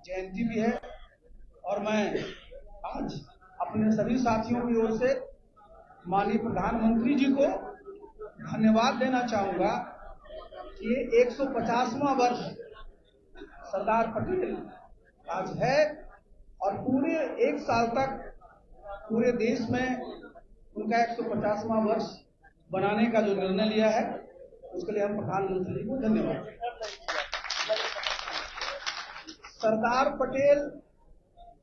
जयंती भी है और मैं आज अपने सभी साथियों की ओर से माननीय प्रधानमंत्री जी को धन्यवाद देना चाहूंगा कि ये 150वां वर्ष सरदार पटेल आज है और पूरे एक साल तक पूरे देश में उनका 150वां वर्ष बनाने का जो निर्णय लिया है उसके लिए हम प्रधानमंत्री जी को धन्यवाद। सरदार पटेल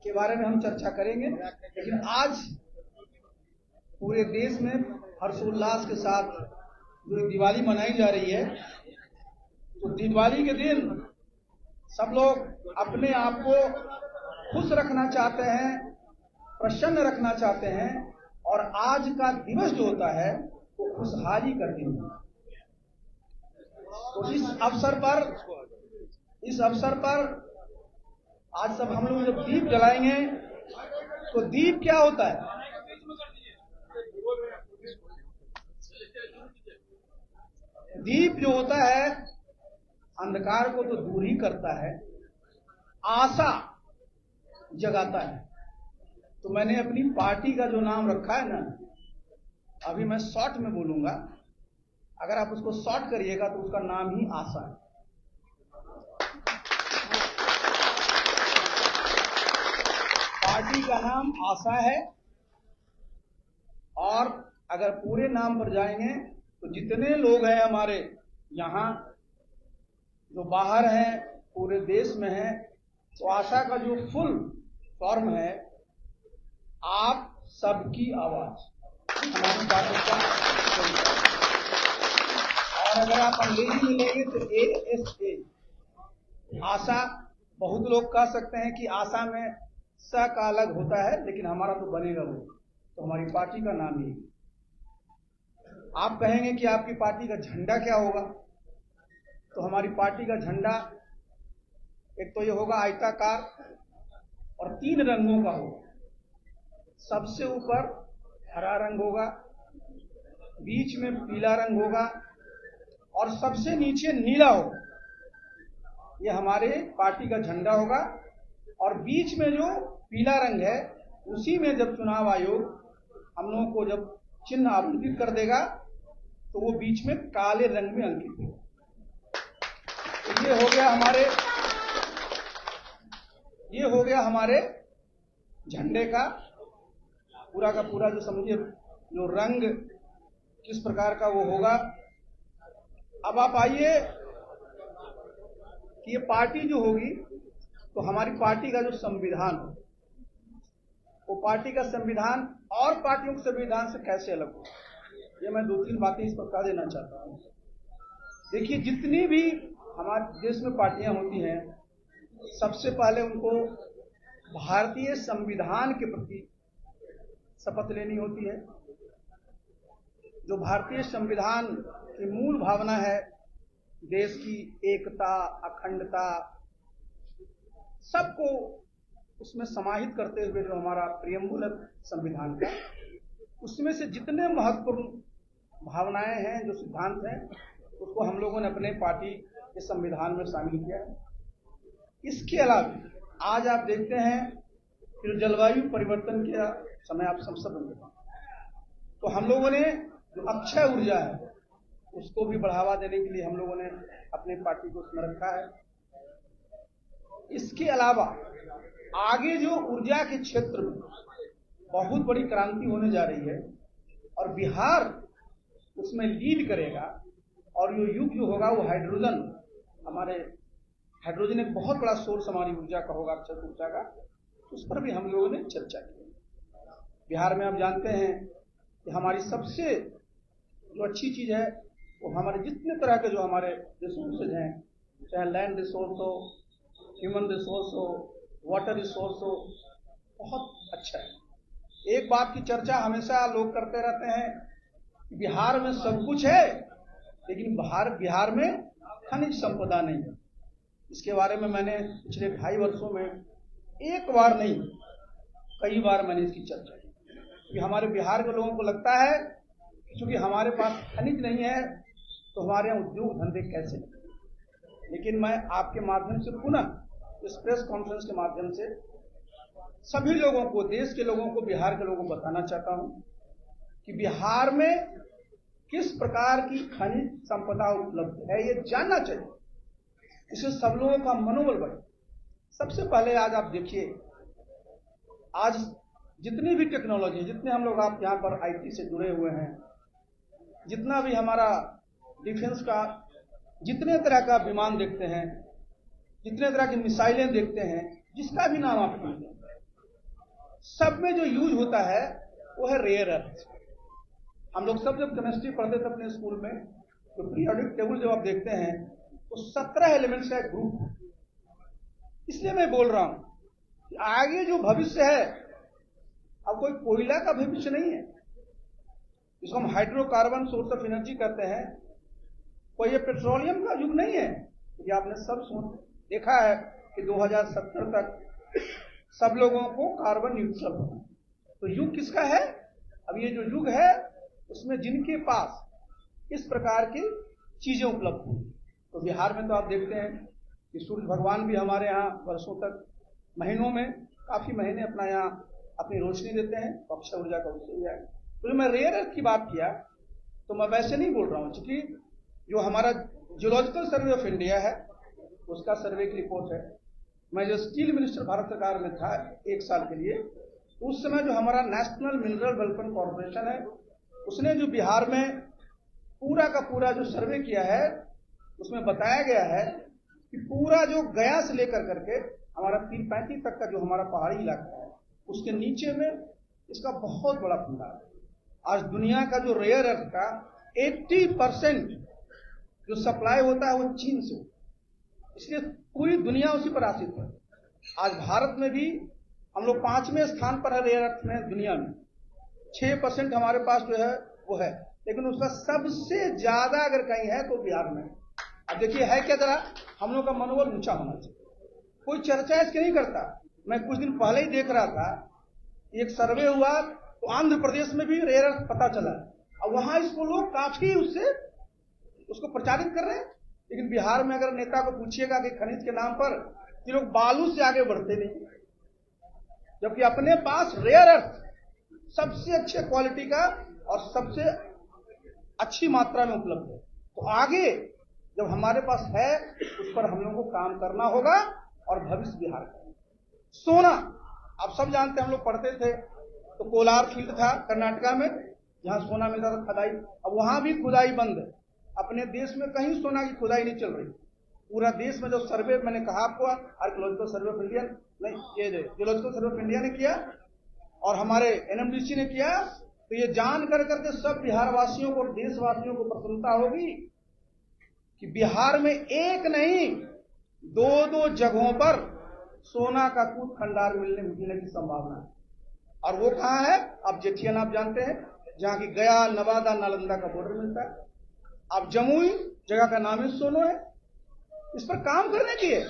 के बारे में हम चर्चा करेंगे, लेकिन आज पूरे देश में हर्षोल्लास के साथ जो दिवाली मनाई जा रही है, तो दिवाली के दिन सब लोग अपने आप को खुश रखना चाहते हैं, प्रसन्न रखना चाहते हैं और आज का दिवस जो होता है वो खुशहाली का दिन है। तो इस अवसर पर आज सब हम लोग जब दीप जलाएंगे तो दीप क्या होता है? दीप जो होता है अंधकार को तो दूर ही करता है, आशा जगाता है। तो मैंने अपनी पार्टी का जो नाम रखा है ना, अभी मैं शॉर्ट में बोलूंगा, अगर आप उसको शॉर्ट करिएगा तो उसका नाम ही आशा है। पार्टी का नाम आशा है और अगर पूरे नाम पर जाएंगे तो जितने लोग हैं हमारे यहाँ, जो बाहर हैं, पूरे देश में हैं, तो आशा का जो फुल फॉर्म है आप सबकी आवाज, हमारी पार्टी का। और अगर आप अंग्रेजी में लेंगे तो ASA, आशा। बहुत लोग कह सकते हैं कि आशा में स का अलग होता है, लेकिन हमारा तो बनेगा वो, तो हमारी पार्टी का नाम ही। आप कहेंगे कि आपकी पार्टी का झंडा क्या होगा, तो हमारी पार्टी का झंडा एक तो ये होगा आयताकार और 3 रंगों का होगा। सबसे ऊपर हरा रंग होगा, बीच में पीला रंग होगा और सबसे नीचे नीला होगा। ये हमारे पार्टी का झंडा होगा और बीच में जो पीला रंग है उसी में जब चुनाव आयोग हम लोगों को जब चिन्ह आवंटित कर देगा तो वो बीच में काले रंग में अंकित होगा। तो ये हो गया हमारे झंडे का पूरा जो समझिए जो रंग किस प्रकार का वो होगा। अब आप आइए कि ये पार्टी जो होगी, तो हमारी पार्टी का जो संविधान, वो पार्टी का संविधान और पार्टियों के संविधान से कैसे अलग हो, ये मैं 2-3 बातें इस पर बता देना चाहता हूं। देखिए, जितनी भी हमारे देश में पार्टियां होती हैं, सबसे पहले उनको भारतीय संविधान के प्रति शपथ लेनी होती है। जो भारतीय संविधान की मूल भावना है, देश की एकता, अखंडता, सबको उसमें समाहित करते हुए जो हमारा प्रियम्बुल संविधान का, उसमें से जितने महत्वपूर्ण भावनाएं हैं, जो सिद्धांत हैं, उसको हम लोगों ने अपने पार्टी के संविधान में शामिल किया है। इसके अलावा आज आप देखते हैं कि जो जलवायु परिवर्तन का समय आप सब समझते हैं, तो हम लोगों ने जो अक्षय ऊर्जा है उसको भी बढ़ावा देने के लिए हम लोगों ने अपने पार्टी को उसमें रखा है। इसके अलावा आगे जो ऊर्जा के क्षेत्र में बहुत बड़ी क्रांति होने जा रही है और बिहार उसमें लीड करेगा और ये युग जो होगा वो हाइड्रोजन, हमारे हाइड्रोजन एक बहुत बड़ा सोर्स हमारी ऊर्जा का होगा, अक्षय ऊर्जा का, उस पर भी हम लोगों ने चर्चा की। बिहार में आप जानते हैं कि हमारी सबसे जो अच्छी चीज है वो हमारे जितने तरह के जो हमारे रिसोर्सेज हैं, चाहे लैंड रिसोर्स हो, ह्यूमन रिसोर्स हो, वाटर रिसोर्स हो, बहुत अच्छा है। एक बात की चर्चा हमेशा लोग करते रहते हैं कि बिहार में सब कुछ है, लेकिन बिहार में खनिज संपदा नहीं है। इसके बारे में मैंने पिछले 2.5 वर्षों में एक बार नहीं, कई बार मैंने इसकी चर्चा की कि हमारे बिहार के लोगों को लगता है कि चूंकि हमारे पास खनिज नहीं है तो हमारे यहाँ उद्योग धंधे कैसे नहीं। लेकिन मैं आपके माध्यम से पुनः इस प्रेस कॉन्फ्रेंस के माध्यम से सभी लोगों को, देश के लोगों को, बिहार के लोगों को बताना चाहता हूं कि बिहार में किस प्रकार की खनिज संपदा उपलब्ध है, ये जानना चाहिए। इससे सब लोगों का मनोबल बढ़े। सबसे पहले आज आप देखिए, आज जितनी भी टेक्नोलॉजी, जितने हम लोग आप यहाँ पर आईटी से जुड़े हुए हैं, जितना भी हमारा डिफेंस का, जितने तरह का विमान देखते हैं, जितने तरह की मिसाइलें देखते हैं, जिसका भी नाम आप लीजिए, सब में जो यूज होता है वो है रेयर अर्थ। हम लोग सब जब केमिस्ट्री पढ़ते थे अपने स्कूल में, तो पीरियोडिक टेबल जब आप देखते हैं तो 17 एलिमेंट्स का एक ग्रुप है। इसलिए मैं बोल रहा हूं कि आगे जो भविष्य है, अब कोई कोयला का भविष्य नहीं है, जिसको हम हाइड्रोकार्बन सोर्स ऑफ एनर्जी कहते हैं, कोई ये पेट्रोलियम का युग नहीं है। ये आपने सब देखा है कि 2070 तक सब लोगों को कार्बन न्यूट्रल होना। तो युग किसका है? अब ये जो युग है उसमें जिनके पास इस प्रकार की चीजें उपलब्ध हों। तो बिहार में तो आप देखते हैं कि सूर्य भगवान भी हमारे यहाँ वर्षों तक, महीनों में काफी महीने अपना यहाँ अपनी रोशनी देते हैं, अक्षय ऊर्जा का उत्सव है। तो मैं रेयर अर्थ की बात किया तो मैं वैसे नहीं बोल रहा हूं, क्योंकि जो हमारा जियोलॉजिकल सर्वे ऑफ इंडिया है उसका सर्वे की रिपोर्ट है। मैं जो स्टील मिनिस्टर भारत सरकार में था 1 साल के लिए, उस समय जो हमारा नेशनल मिनरल डेवलपमेंट कॉर्पोरेशन है, उसने जो बिहार में पूरा का पूरा जो सर्वे किया है, उसमें बताया गया है कि पूरा जो गया से लेकर करके हमारा 335 तक का जो हमारा पहाड़ी इलाका है, उसके नीचे में इसका बहुत बड़ा भंडार है। आज दुनिया का जो रेयर अर्थ का 80% जो सप्लाई होता है वो चीन से, इसलिए पूरी दुनिया उसी पर आश्रित है। आज भारत में भी हम लोग 5वें स्थान पर है रेयर अर्थ में दुनिया में। 6% हमारे पास जो है वो है, लेकिन उसका सबसे ज्यादा अगर कहीं है तो बिहार में। अब देखिए है क्या, जरा हम लोग का मनोबल ऊंचा होना चाहिए। कोई चर्चा इसकी नहीं करता। मैं कुछ दिन पहले ही देख रहा था, एक सर्वे हुआ तो आंध्र प्रदेश में भी रेयर अर्थ पता चला, और वहां इसको लोग काफी उसको प्रचारित कर रहे हैं। लेकिन बिहार में अगर नेता को पूछिएगा कि खनिज के नाम पर, कि लोग बालू से आगे बढ़ते नहीं, जबकि अपने पास रेयर अर्थ सबसे अच्छे क्वालिटी का और सबसे अच्छी मात्रा में उपलब्ध है। तो आगे जब हमारे पास है उस पर हम लोगों को काम करना होगा और भविष्य बिहार का। सोना आप सब जानते हैं, हम लोग पढ़ते थे तो कोलार फील्ड था कर्नाटका में, जहां सोना मिलता था, खुदाई। अब वहां भी खुदाई बंद है। अपने देश में कहीं सोना की खुदाई नहीं चल रही। पूरा देश में जो सर्वे मैंने कहा आपको, आर्कियोलॉजिकल सर्वे ऑफ इंडिया नहीं, ये जियोलॉजिकल सर्वे ऑफ इंडिया ने किया और हमारे एनएमडीसी ने किया, तो ये जान कर करके सब बिहार वासियों को, देशवासियों को प्रसन्नता होगी कि बिहार में एक नहीं 2 जगहों पर सोना का कूद खंडार मिलने की संभावना है। और वो कहां है? अब जेठियन आप जानते हैं, जहां की गया, नवादा, नालंदा का बॉर्डर मिलता है। अब जमुई जगह का नाम ही सोनो है। इस पर काम करने की है।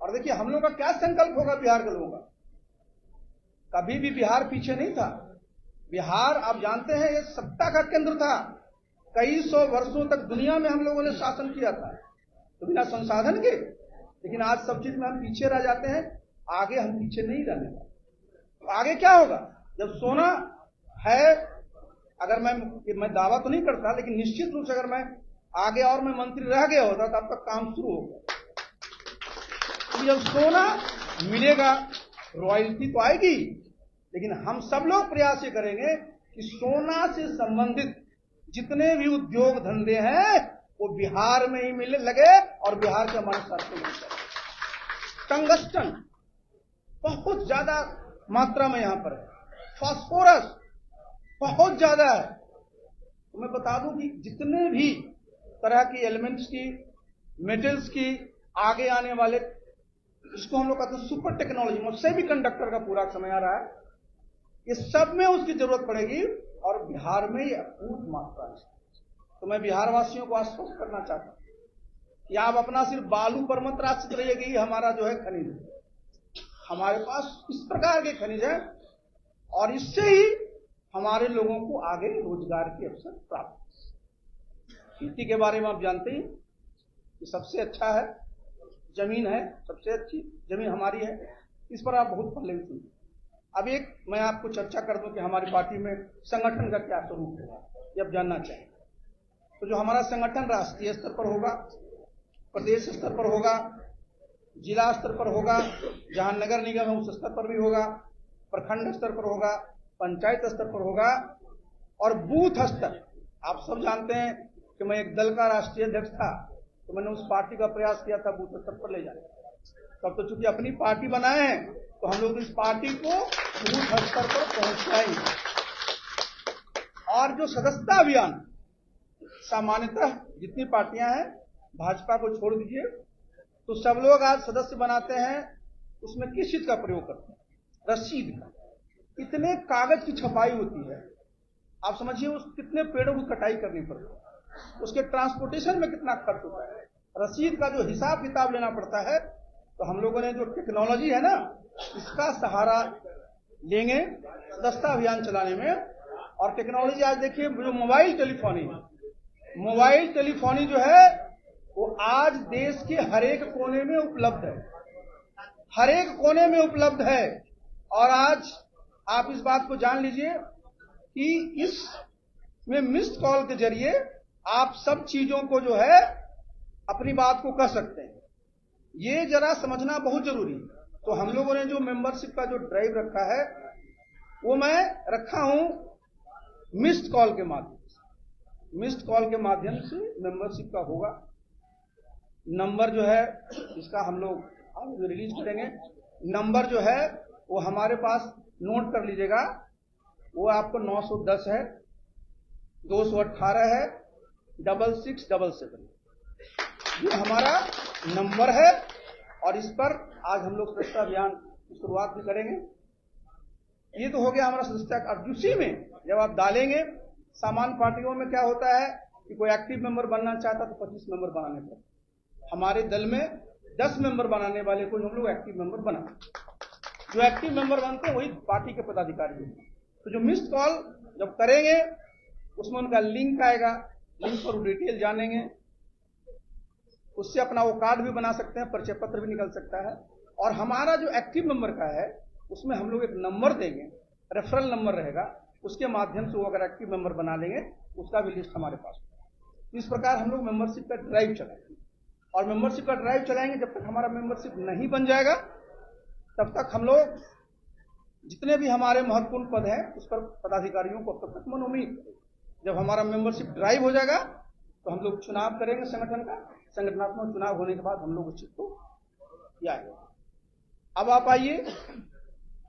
और देखिए हम लोग का क्या संकल्प होगा बिहार के लोगों का। कभी भी बिहार पीछे नहीं था। बिहार आप जानते हैं ये सत्ता का केंद्र था। कई 100 वर्षों तक दुनिया में हम लोगों ने शासन किया था, तो बिना संसाधन के। लेकिन आज सब चीज में हम पीछे रह जाते हैं, आगे हम पीछे नहीं रहने वाले। तो आगे क्या होगा? जब सोना है, अगर मैं दावा तो नहीं करता, लेकिन निश्चित रूप से अगर मैं आगे और मैं मंत्री रह गया होता तो अब तक काम शुरू हो गया। तो जब सोना मिलेगा, रॉयल्टी तो आएगी, लेकिन हम सब लोग प्रयास ये करेंगे कि सोना से संबंधित जितने भी उद्योग धंधे हैं वो बिहार में ही मिलने लगे और बिहार के हमारे साथ में। टंगस्टन बहुत ज्यादा मात्रा में यहां पर है, फास्फोरस बहुत ज्यादा है। तो मैं बता दूं कि जितने भी तरह की एलिमेंट्स की, मेटल्स की आगे आने वाले, जिसको हम लोग कहते हैं सुपर टेक्नोलॉजी, सेमी कंडक्टर का पूरा समय आ रहा है, ये सब में उसकी जरूरत पड़ेगी और बिहार में ये अपूर्व मात्रा है। तो मैं बिहार वासियों को आश्वस्त करना चाहता हूं कि आप अपना सिर्फ बालू पर मत आश्रित रहिएगी, हमारा जो है खनिज है। हमारे पास इस प्रकार के खनिज है और इससे ही हमारे लोगों को आगे रोजगार के अवसर प्राप्त। खेती के बारे में आप जानते हैं कि सबसे अच्छा है जमीन है, सबसे अच्छी जमीन हमारी है, इस पर आप बहुत पहले भी सुनिए। अब एक मैं आपको चर्चा कर दूं कि हमारी पार्टी में संगठन का क्या स्वरूप होगा, ये आप जानना चाहिए। तो जो हमारा संगठन राष्ट्रीय स्तर पर होगा, प्रदेश स्तर पर होगा, जिला स्तर पर होगा, जहां नगर निगम है उस स्तर पर भी होगा, प्रखंड स्तर पर होगा, पंचायत स्तर पर होगा और बूथ स्तर। आप सब जानते हैं कि मैं एक दल का राष्ट्रीय अध्यक्ष था, तो मैंने उस पार्टी का प्रयास किया था बूथ स्तर पर ले जाने का। तब तो चूंकि अपनी पार्टी बनाए हैं तो हम लोग इस पार्टी को बूथ स्तर पर पहुंचाएंगे। और जो सदस्यता अभियान, सामान्यतः जितनी पार्टियां हैं, भाजपा को छोड़ दीजिए, तो सब लोग आज सदस्य बनाते हैं, उसमें किस चीज का प्रयोग करते हैं? रसीद का। इतने कागज की छपाई होती है, आप समझिए उस कितने पेड़ों की कटाई करनी पड़ती है, उसके ट्रांसपोर्टेशन में कितना खर्च होता है, रसीद का जो हिसाब किताब लेना पड़ता है। तो हम लोगों ने जो टेक्नोलॉजी है ना, इसका सहारा लेंगे सदस्यता अभियान चलाने में। और टेक्नोलॉजी आज देखिए, जो मोबाइल टेलीफोनी जो है वो आज देश के हर एक कोने में उपलब्ध है, हर एक कोने में उपलब्ध है। और आज आप इस बात को जान लीजिए कि इसमें मिस्ड कॉल के जरिए आप सब चीजों को जो है अपनी बात को कह सकते हैं। ये जरा समझना बहुत जरूरी है। तो हम लोगों ने जो मेंबरशिप का जो ड्राइव रखा है वो मैं रखा हूं मिस्ड कॉल के माध्यम से। मिस्ड कॉल के माध्यम से मेंबरशिप का होगा। नंबर जो है इसका हम लोग आगे रिलीज करेंगे। नंबर जो है वो हमारे पास नोट कर लीजिएगा, वो आपको 910 है, 218 है, 6677 ये हमारा नंबर है। और इस पर आज हम लोग सदस्यता अभियान की शुरुआत भी करेंगे। ये तो हो गया हमारा सदस्यता कार्ड। उसी में जब आप डालेंगे, सामान्य पार्टियों में क्या होता है कि कोई एक्टिव मेंबर बनना चाहता तो 25 मेंबर बनाने पड़ते। हमारे दल में 10 मेंबर बनाने वाले को हम लोग एक्टिव मेंबर बनाते। जो एक्टिव मेंबर बनते हैं वही पार्टी के पदाधिकारी हैं। तो जो मिस्ड कॉल जब करेंगे उसमें उनका लिंक आएगा, लिंक पर डिटेल जानेंगे, उससे अपना वो कार्ड भी बना सकते हैं, परिचय पत्र भी निकल सकता है। और हमारा जो एक्टिव मेंबर का है उसमें हम लोग एक नंबर देंगे, रेफरल नंबर रहेगा, उसके माध्यम से वो अगर एक्टिव मेंबर बना लेंगे उसका भी लिस्ट हमारे पास। इस प्रकार हम लोग मेंबरशिप का ड्राइव चलाएंगे। और मेंबरशिप का ड्राइव चलाएंगे, जब तक हमारा मेंबरशिप नहीं बन जाएगा तब तक हम लोग जितने भी हमारे महत्वपूर्ण पद हैं उस पर पदाधिकारियों को तब तक मनोमीत करेंगे। जब हमारा मेंबरशिप ड्राइव हो जाएगा तो हम लोग चुनाव करेंगे संगठन का। संगठनात्मक चुनाव होने के बाद हम लोग उस चीज को किया है। अब आप आइए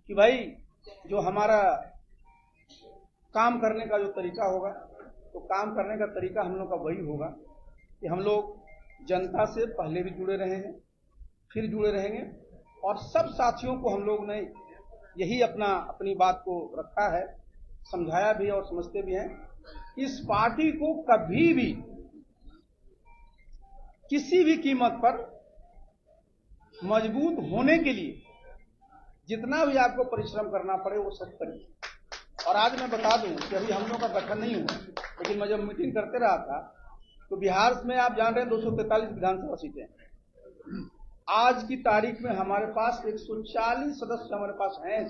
कि भाई जो हमारा काम करने का जो तरीका होगा, तो काम करने का तरीका हम लोग का वही होगा कि हम लोग जनता से पहले भी जुड़े रहे हैं, फिर जुड़े रहेंगे। और सब साथियों को हम लोग ने यही अपनी बात को रखा है, समझाया भी और समझते भी हैं। इस पार्टी को कभी भी किसी भी कीमत पर मजबूत होने के लिए जितना भी आपको परिश्रम करना पड़े वो सब करिए। और आज मैं बता दूं कि अभी हम लोग का गठन नहीं हुआ, लेकिन मैं जब मीटिंग करते रहा था तो बिहार में आप जान रहे हैं 243 विधानसभा सीटें। आज की तारीख में हमारे पास 140 सदस्य हमारे पास हैं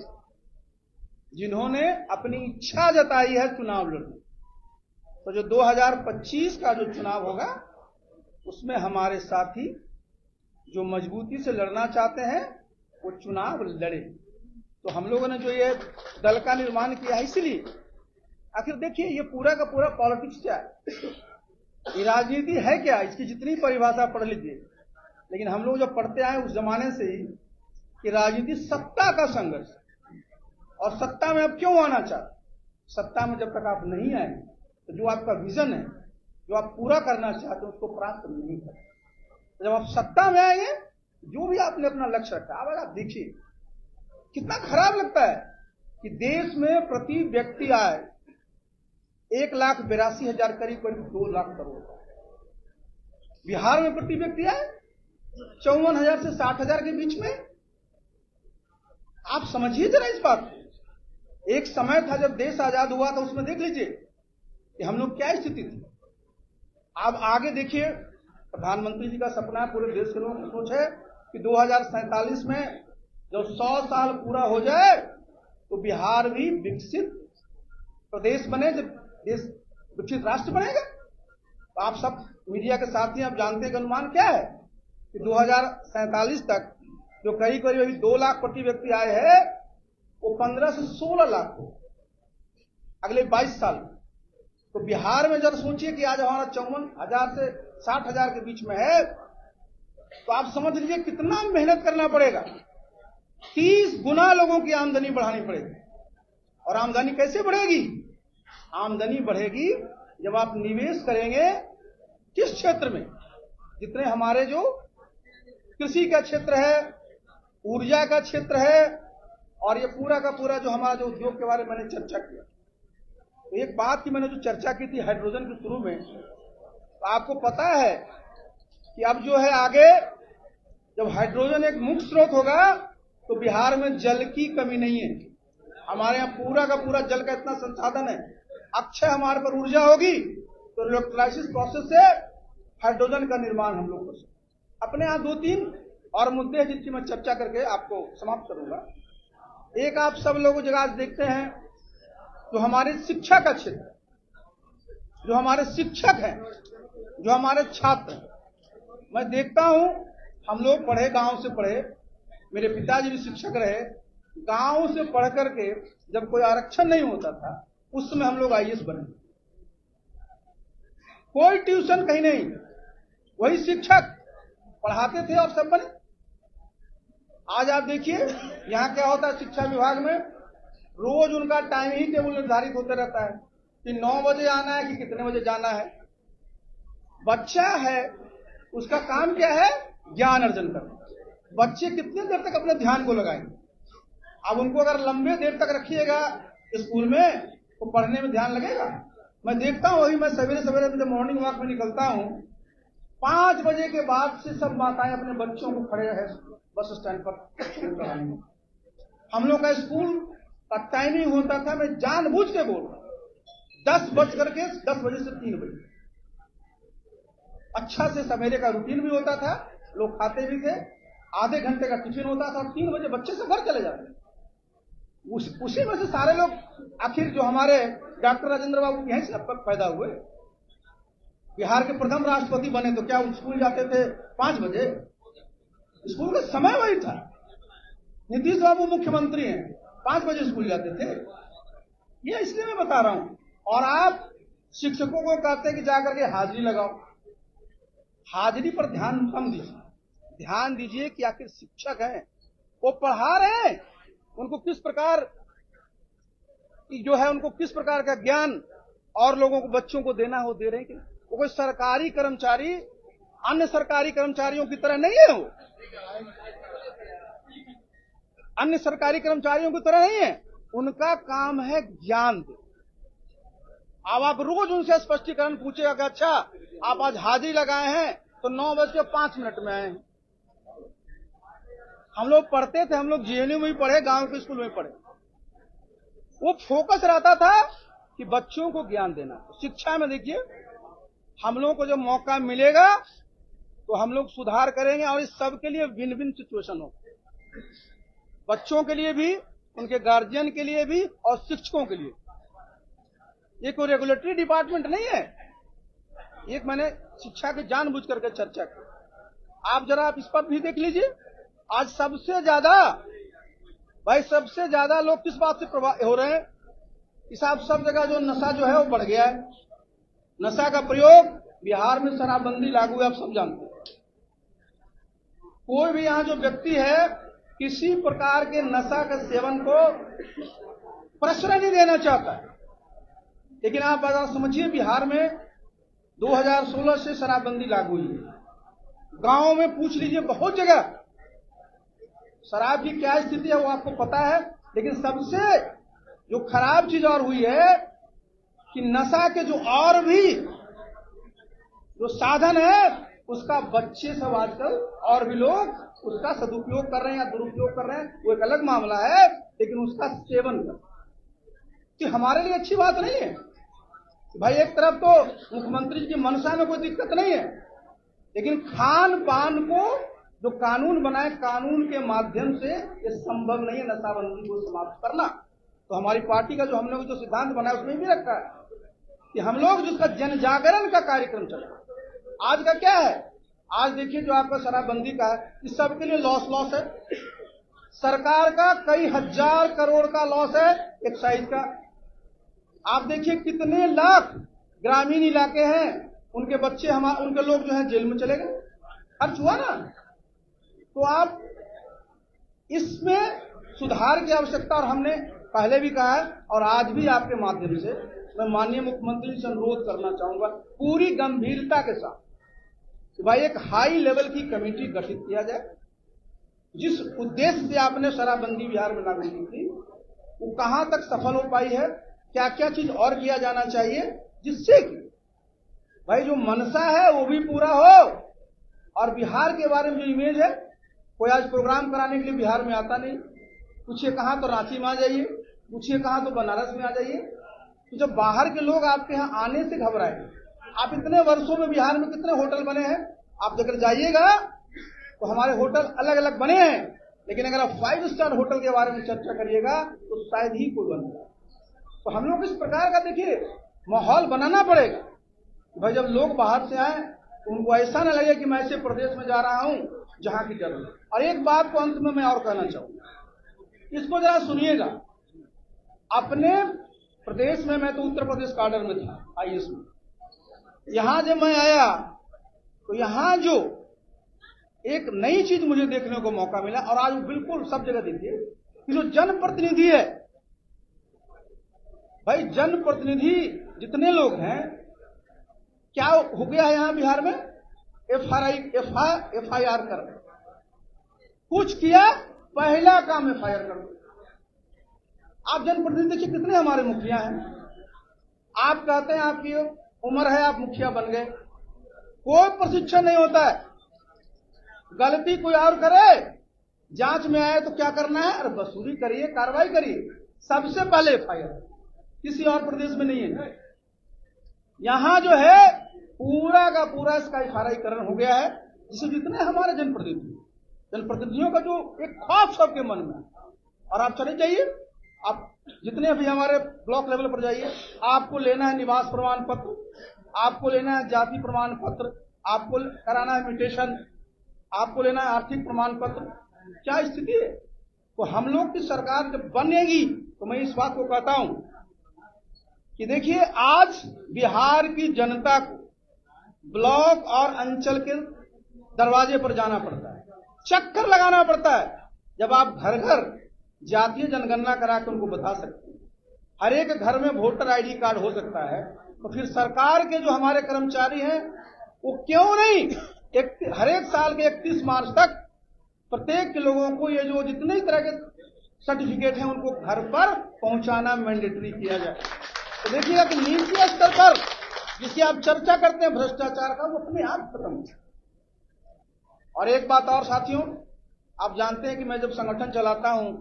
जिन्होंने अपनी इच्छा जताई है चुनाव लड़ने। तो जो 2025 का जो चुनाव होगा उसमें हमारे साथी जो मजबूती से लड़ना चाहते हैं वो चुनाव लड़े। तो हम लोगों ने जो ये दल का निर्माण किया है, इसलिए आखिर देखिए ये पूरा का पूरा पॉलिटिक्स क्या है, ये राजनीति है क्या, इसकी जितनी परिभाषा पढ़ लीजिए। लेकिन हम लोग जब पढ़ते आए उस जमाने से ही कि राजनीति सत्ता का संघर्ष, और सत्ता में अब क्यों आना चाहते, सत्ता में जब तक आप नहीं आए तो जो आपका विजन है, जो आप पूरा करना चाहते हैं उसको प्राप्त नहीं करें। तो जब आप सत्ता में आएंगे, जो भी आपने अपना लक्ष्य रखा, अब आप देखिए कितना खराब लगता है कि देश में प्रति व्यक्ति आय 1,82,000 करीब 2 लाख करोड़। बिहार में प्रति व्यक्ति आय 54,000 से 60,000 के बीच में। आप समझिए जरा इस बात को। एक समय था जब देश आजाद हुआ था, उसमें देख लीजिए कि हम लोग क्या स्थिति थी। आप आगे देखिए, प्रधानमंत्री जी का सपना है, पूरे देश के लोगों की सोच है कि 2047 में जब 100 साल पूरा हो जाए तो बिहार भी विकसित प्रदेश बने, जब देश विकसित राष्ट्र बनेगा। तो आप सब मीडिया के साथी आप जानते हैं कि अनुमान क्या है कि 2047 तक जो करीब करीब 2 लाख प्रति व्यक्ति आए हैं वो 15 से 16 लाख हो अगले 22 साल। तो बिहार में जब सोचिए कि आज हमारा 54,000 से 60,000 के बीच में है, तो आप समझ लीजिए कितना मेहनत करना पड़ेगा। 30 गुना लोगों की आमदनी बढ़ानी पड़ेगी। और आमदनी कैसे बढ़ेगी? आमदनी बढ़ेगी जब आप निवेश करेंगे किस क्षेत्र में, जितने हमारे जो कृषि का क्षेत्र है, ऊर्जा का क्षेत्र है, और ये पूरा का पूरा जो हमारा जो उद्योग के बारे में मैंने चर्चा किया। तो एक बात की मैंने जो चर्चा की थी हाइड्रोजन के शुरू में, तो आपको पता है कि अब जो है आगे जब हाइड्रोजन एक मुख्य स्रोत होगा तो बिहार में जल की कमी नहीं है। हमारे यहाँ पूरा का पूरा जल का इतना संसाधन है, अक्षय हमारे पर ऊर्जा होगी तो इलेक्ट्रोलाइसिस प्रोसेस से हाइड्रोजन का निर्माण हम लोग कर सकते। अपने यहाँ 2-3 और मुद्दे हैं जिनकी मैं चर्चा करके आपको समाप्त करूंगा। एक, आप सब लोग जगह देखते हैं जो हमारे शिक्षा का क्षेत्र, जो हमारे शिक्षक हैं, जो हमारे छात्र हैं, मैं देखता हूं हम लोग पढ़े, गांव से पढ़े, मेरे पिताजी भी शिक्षक रहे, गांव से पढ़ करके जब कोई आरक्षण नहीं होता था उस समय हम लोग आईएएस बने। कोई ट्यूशन कहीं नहीं, वही शिक्षक पढ़ाते थे और सब बने। आज आप देखिए यहां क्या होता है, शिक्षा विभाग में रोज उनका टाइम ही टेबल निर्धारित होते रहता है कि 9 बजे आना है कि कितने बजे जाना है। बच्चा है उसका काम क्या है? ज्ञान अर्जन करना। बच्चे कितने देर तक अपने ध्यान को लगाएंगे? अब उनको अगर लंबे देर तक रखिएगा स्कूल में तो पढ़ने में ध्यान लगेगा? मैं देखता हूं, वही मैं सवेरे सवेरे जब मॉर्निंग वॉक में निकलता हूं, 5 बजे के बाद से सब माताएं अपने बच्चों को खड़े हैं बस स्टैंड पर। हम लोग का स्कूल का टाइमिंग होता था, मैं जानबूझ के बोल रहा हूं, 10 बजे से 3 बजे। अच्छा से सवेरे का रूटीन भी होता था, लोग खाते भी थे, आधे घंटे का टिफिन होता था और 3 बजे बच्चे सब घर चले जाते। उसी में से सारे लोग आखिर जो हमारे डॉक्टर राजेंद्र बाबू यहीं से पैदा हुए, बिहार के प्रथम राष्ट्रपति बने, तो क्या स्कूल जाते थे 5 बजे? स्कूल का समय वही था। नीतीश बाबू मुख्यमंत्री हैं, 5 बजे स्कूल जाते थे। ये इसलिए मैं बता रहा हूं। और आप शिक्षकों को कहते हैं कि जाकर के हाजिरी लगाओ। हाजिरी पर ध्यान कम दीजिए, ध्यान दीजिए कि आखिर शिक्षक हैं, वो पढ़ा रहे हैं, उनको किस प्रकार जो है उनको किस प्रकार का ज्ञान और लोगों को बच्चों को देना हो दे रहे हैं कि वो कोई सरकारी कर्मचारी अन्य सरकारी कर्मचारियों की तरह नहीं है। वो अन्य सरकारी कर्मचारियों की तरह नहीं है, उनका काम है ज्ञान दे। अब आप रोज उनसे स्पष्टीकरण पूछेगा कि अच्छा आप आज हाजिरी लगाए हैं तो 9:05 में आए हैं। हम लोग पढ़ते थे, हम लोग जेएनयू में भी पढ़े, गांव के स्कूल में पढ़े। वो फोकस रहता था कि बच्चों को ज्ञान देना। शिक्षा में देखिए हम लोगों को जब मौका मिलेगा तो हम लोग सुधार करेंगे और इस सब के लिए विन विन सिचुएशन हो, बच्चों के लिए भी, उनके गार्जियन के लिए भी और शिक्षकों के लिए। ये कोई रेगुलेटरी डिपार्टमेंट नहीं है, एक मैंने शिक्षा की जानबूझ करके चर्चा की। आप जरा आप इस पर भी देख लीजिए, आज सबसे ज्यादा लोग किस बात से प्रभावित हो रहे हैं? इस आप सब जगह जो नशा जो है वो बढ़ गया है। नशा का प्रयोग बिहार में शराबबंदी लागू है, आप सब जानते हैं। कोई भी यहाँ जो व्यक्ति है किसी प्रकार के नशा के सेवन को प्रश्रय नहीं देना चाहता है, लेकिन आप अगर समझिए बिहार में 2016 से शराबबंदी लागू हुई है। गांव में पूछ लीजिए, बहुत जगह शराब की क्या स्थिति है वो आपको पता है। लेकिन सबसे जो खराब चीज और हुई है कि नशा के जो और भी जो साधन है उसका बच्चे सब आजकल और भी लोग उसका सदुपयोग कर रहे हैं या दुरुपयोग कर रहे हैं, वो एक अलग मामला है, लेकिन उसका सेवन कर कि हमारे लिए अच्छी बात नहीं है। भाई एक तरफ तो मुख्यमंत्री जी की मंशा में कोई दिक्कत नहीं है, लेकिन खान पान को जो कानून बनाए, कानून के माध्यम से ये संभव नहीं है नशाबंदी को समाप्त करना। तो हमारी पार्टी का जो हम लोग जो सिद्धांत बनाया उसमें भी रखा है कि हम लोग जिसका जन जागरण का कार्यक्रम चला। आज का क्या है, आज देखिए जो आपका शराबबंदी का है, इस सबके लिए लॉस है। सरकार का कई हजार करोड़ का लॉस है एक्साइज का। आप देखिए कितने लाख ग्रामीण इलाके हैं, उनके बच्चे उनके लोग जो है जेल में चले गए, खर्च हुआ ना। तो आप इसमें सुधार की आवश्यकता, और हमने पहले भी कहा है और आज भी आपके माध्यम से मैं माननीय मुख्यमंत्री से अनुरोध करना चाहूंगा पूरी गंभीरता के साथ कि भाई एक हाई लेवल की कमेटी गठित किया जाए। जिस उद्देश्य से आपने शराबबंदी बिहार में लागू की थी वो कहां तक सफल हो पाई है, क्या क्या चीज और किया जाना चाहिए, जिससे कि भाई जो मनसा है वो भी पूरा हो। और बिहार के बारे में जो इमेज है, कोई आज प्रोग्राम कराने के लिए बिहार में आता नहीं, पूछिए कहां तो रांची में आ जाइए, पूछिए कहां तो बनारस में आ जाइए। तो जब बाहर के लोग आपके यहाँ आने से घबराए, आप इतने वर्षों में बिहार में कितने होटल बने हैं, आप अगर जाइएगा तो हमारे होटल अलग अलग बने हैं, लेकिन अगर आप 5 स्टार होटल के बारे में चर्चा करिएगा तो शायद ही कोई बन जाए। तो हम लोग इस प्रकार का देखिए माहौल बनाना पड़ेगा भाई, जब लोग बाहर से आए तो उनको ऐसा न लगे कि मैं ऐसे प्रदेश में जा रहा हूं जहां की डर। और एक बात को अंत में मैं और कहना चाहूंगा, इसको जरा सुनिएगा। अपने प्रदेश में, मैं तो उत्तर प्रदेश काडर में था आईएएस में, यहां जब मैं आया तो यहां जो एक नई चीज मुझे देखने को मौका मिला, और आज बिल्कुल सब जगह देखिए कि जो जनप्रतिनिधि है, भाई जनप्रतिनिधि जितने लोग हैं, क्या हो गया है यहां बिहार में, एफआईआर कर कुछ किया, पहला काम एफआईआर कर। आप जनप्रतिनिधि देखिए कितने हमारे मुखिया हैं, आप कहते हैं आपकी उम्र है आप मुखिया बन गए, कोई प्रशिक्षण नहीं होता है। गलती कोई और करे, जांच में आए तो क्या करना है, अरे वसूली करिए, कार्रवाई करिए, सबसे पहले एफआईआर। किसी और प्रदेश में नहीं है। यहां जो है पूरा का पूरा इसका एफआईआरीकरण हो गया है, जिसे जितने हमारे जनप्रतिनिधियों का जो एक खौफ सबके मन में। और आप चले जाइए, आप जितने भी हमारे ब्लॉक लेवल पर जाइए, आपको लेना है निवास प्रमाण पत्र, आपको लेना है जाति प्रमाण पत्र, आपको कराना है म्यूटेशन, आपको लेना है आर्थिक प्रमाण पत्र। क्या स्थिति है। तो हम लोग की सरकार जब बनेगी तो मैं इस बात को कहता हूं कि देखिए आज बिहार की जनता को ब्लॉक और अंचल के दरवाजे पर जाना पड़ता है, चक्कर लगाना पड़ता है। जब आप घर घर जातीय जनगणना करा के उनको बता सकते हैं, हर एक घर में वोटर आईडी कार्ड हो सकता है, तो फिर सरकार के जो हमारे कर्मचारी हैं वो क्यों नहीं हर एक साल के 31 मार्च तक प्रत्येक के लोगों को ये जो जितने तरह के सर्टिफिकेट हैं उनको घर पर पहुंचाना मैंडेटरी किया जाए। तो देखिएगा कि नीचे स्तर पर जिसकी आप चर्चा करते हैं भ्रष्टाचार का, वो अपने आप खत्म हो। और एक बात और साथियों, आप जानते हैं कि मैं जब संगठन चलाता हूं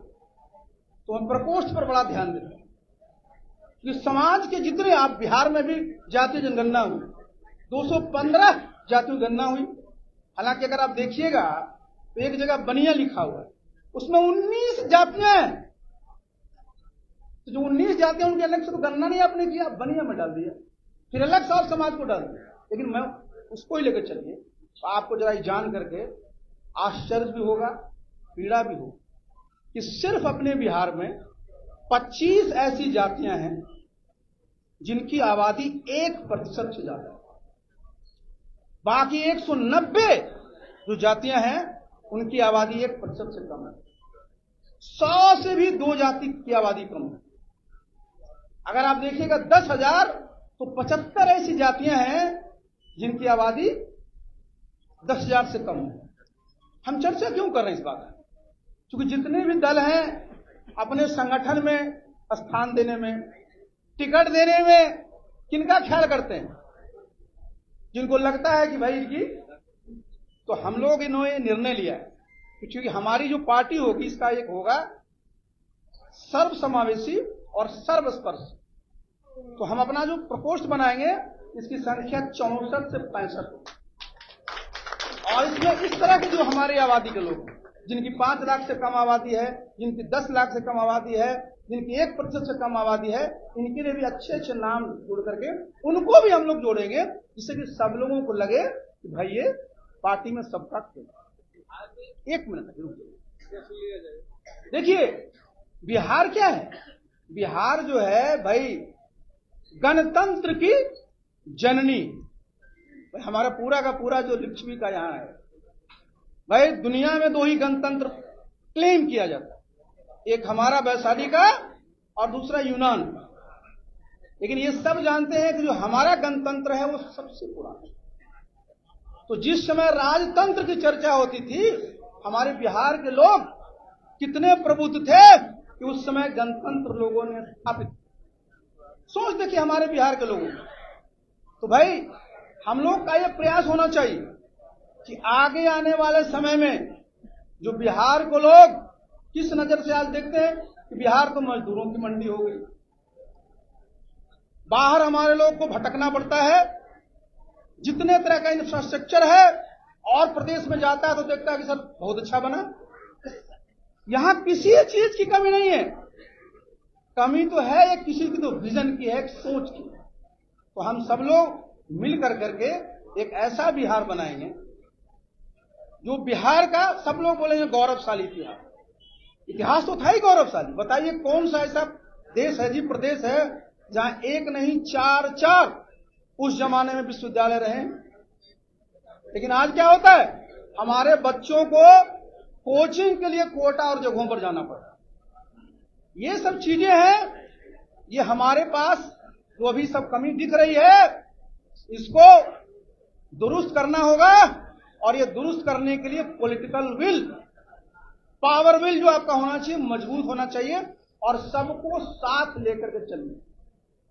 तो मैं प्रकोष्ठ पर बड़ा ध्यान देता हूं कि समाज के जितने, आप बिहार में भी जातीय जनगणना हुई, 215 जातीय गणना हुई। हालांकि अगर आप देखिएगा तो एक जगह बनिया लिखा हुआ है, उसमें 19 जातियां हैं। तो जो 19 जातियां उनके अलग से तो गणना नहीं आपने किया, बनिया में डाल दिया, फिर अलग साल समाज को डाल दिया। लेकिन मैं उसको ही लेकर चलिए तो आपको जरा जान करके आश्चर्य भी होगा, पीड़ा भी होगी कि सिर्फ अपने बिहार में 25 ऐसी जातियां हैं जिनकी आबादी 1% से ज्यादा है। बाकी 190 जो जातियां हैं उनकी आबादी 1% से कम है। 100 से भी 2 जाति की आबादी कम है। अगर आप देखिएगा 10,000 तो 75 ऐसी जातियां हैं जिनकी आबादी 10,000 से कम है। हम चर्चा क्यों कर रहे हैं इस बात में? क्योंकि जितने भी दल हैं अपने संगठन में स्थान देने में, टिकट देने में किनका ख्याल करते हैं? जिनको लगता है कि भाई इनकी, तो हम लोग इन्होंने निर्णय लिया है क्योंकि हमारी जो पार्टी होगी इसका एक होगा सर्वसमावेशी और सर्वस्पर्शी। तो हम अपना जो प्रकोष्ठ बनाएंगे इसकी संख्या 64 से 65, और इसमें इस तरह के जो हमारे आबादी के लोग हैं, जिनकी 5 लाख से कम आबादी है, जिनकी 10 लाख से कम आबादी है, जिनकी 1% से कम आबादी है, इनके लिए भी अच्छे अच्छे नाम जोड़ करके उनको भी हम लोग जोड़ेंगे, जिससे कि सब लोगों को लगे कि भाई ये पार्टी में सबका खेल। 1 मिनट देखिए, बिहार क्या है? बिहार जो है भाई गणतंत्र की जननी। हमारा पूरा का पूरा जो लिच्छवी का यहां है भाई, दुनिया में 2 ही गणतंत्र क्लेम किया जाता है, एक हमारा वैशाली का और दूसरा यूनान का। लेकिन ये सब जानते हैं कि जो हमारा गणतंत्र है वो सबसे पुराना है। तो जिस समय राजतंत्र की चर्चा होती थी, हमारे बिहार के लोग कितने प्रबुद्ध थे कि उस समय गणतंत्र लोगों ने स्थापित। सोच देखिए हमारे बिहार के लोगों। तो भाई हम लोग का यह प्रयास होना चाहिए कि आगे आने वाले समय में जो बिहार को लोग किस नजर से आज देखते हैं कि बिहार तो मजदूरों की मंडी हो गई, बाहर हमारे लोग को भटकना पड़ता है, जितने तरह का इंफ्रास्ट्रक्चर है, और प्रदेश में जाता है तो देखता है कि सर बहुत अच्छा बना। यहां किसी चीज की कमी नहीं है, कमी तो है एक किसी की तो विजन की है, एक सोच की। तो हम सब लोग मिलकर करके एक ऐसा बिहार बनाएंगे जो बिहार का सब लोग बोलेंगे गौरवशाली इतिहास। इतिहास तो था ही गौरवशाली। बताइए कौन सा ऐसा देश है जी, प्रदेश है, जहां एक नहीं 4 उस जमाने में विश्वविद्यालय रहे। लेकिन आज क्या होता है, हमारे बच्चों को कोचिंग के लिए कोटा और जगहों पर जाना पड़ता है। ये सब चीजें हैं, ये हमारे पास जो अभी सब कमी दिख रही है, इसको दुरुस्त करना होगा। और ये दुरुस्त करने के लिए पॉलिटिकल विल, पावर विल जो आपका होना चाहिए, मजबूत होना चाहिए, और सबको साथ लेकर के चलना।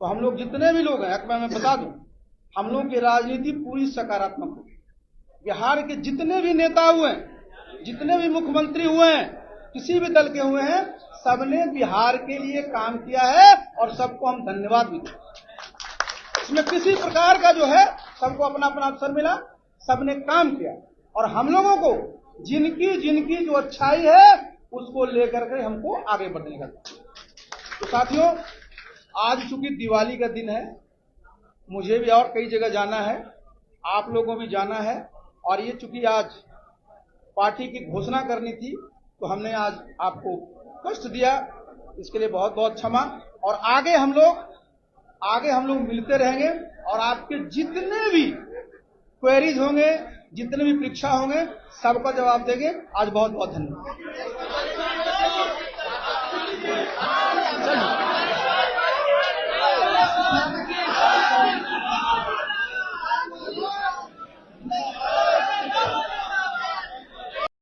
तो हम लोग जितने भी लोग हैं, मैं बता दूं, हम लोग की राजनीति पूरी सकारात्मक है। बिहार के जितने भी नेता हुए हैं, जितने भी मुख्यमंत्री हुए हैं, किसी भी दल के हुए हैं, सबने बिहार के लिए काम किया है और सबको हम धन्यवाद भी दें। इसमें किसी प्रकार का जो है, सबको अपना अपना अवसर मिला, सबने काम किया, और हम लोगों को जिनकी जो अच्छाई है उसको लेकर के हमको आगे बढ़ने का। तो साथियों, आज चूंकि दिवाली का दिन है, मुझे भी और कई जगह जाना है, आप लोगों को भी जाना है, और ये चूंकि आज पार्टी की घोषणा करनी थी तो हमने आज आपको कष्ट दिया, इसके लिए बहुत बहुत क्षमा। और आगे हम लोग मिलते रहेंगे, और आपके जितने भी क्वेरीज होंगे, जितने भी परीक्षा होंगे, सबका जवाब देंगे। आज बहुत बहुत धन्यवाद।